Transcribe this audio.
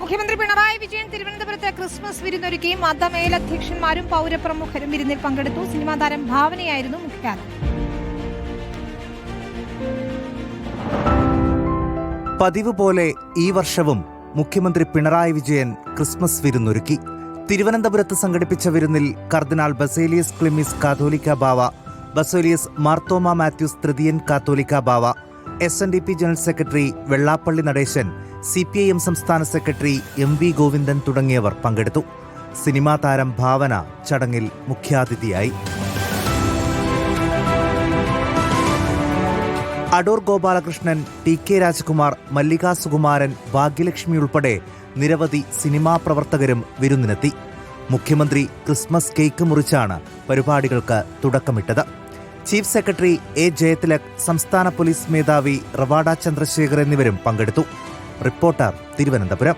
മുഖ്യമന്ത്രി പിണറായി വിജയൻ തിരുവനന്തപുരത്ത് ക്രിസ്മസ് വിരുന്നൊരുക്കി മതമേലധ്യക്ഷന്മാരും പൗരപ്രമുഖരും വിരുന്നിൽ പങ്കെടുത്തു. സിനിമാ താരം ഭാവനയായിരുന്നു മുഖ്യാതിഥി. പതിവ് പോലെ ഈ വർഷവും മുഖ്യമന്ത്രി പിണറായി വിജയൻ ക്രിസ്മസ് വിരുന്നൊരുക്കി. തിരുവനന്തപുരത്ത് സംഘടിപ്പിച്ച വിരുന്നിൽ കർദിനാൾ ബസേലിയസ് ക്ലിമ്മിസ് കാത്തോലിക്ക ബാവ, ബസേലിയസ് മാർത്തോമ മാത്യൂസ് തൃതീയൻ കാത്തോലിക്ക ബാവ, SNDP general secretary Vellappally Natesan, CPIM സംസ്ഥാന സെക്രട്ടറി MV ഗോവിന്ദൻ തുടങ്ങിയവർ പങ്കെടുത്തു. സിനിമാ താരം ഭാവന ചടങ്ങിൽ മുഖ്യാതിഥിയായി. അടൂർ ഗോപാലകൃഷ്ണൻ, TK രാജകുമാർ, മല്ലിക സുകുമാരൻ, ഭാഗ്യലക്ഷ്മി ഉൾപ്പെടെ നിരവധി സിനിമാ പ്രവർത്തകരും വിരുന്നിനെത്തി. മുഖ്യമന്ത്രി ക്രിസ്മസ് കേക്ക് മുറിച്ചാണ് പരിപാടികൾക്ക് തുടക്കമിട്ടത്. ചീഫ് സെക്രട്ടറി A ജയതിലക്, സംസ്ഥാന പോലീസ് മേധാവി റവാഡ ചന്ദ്രശേഖർ എന്നിവരും പങ്കെടുത്തു. റിപ്പോർട്ടർ, തിരുവനന്തപുരം.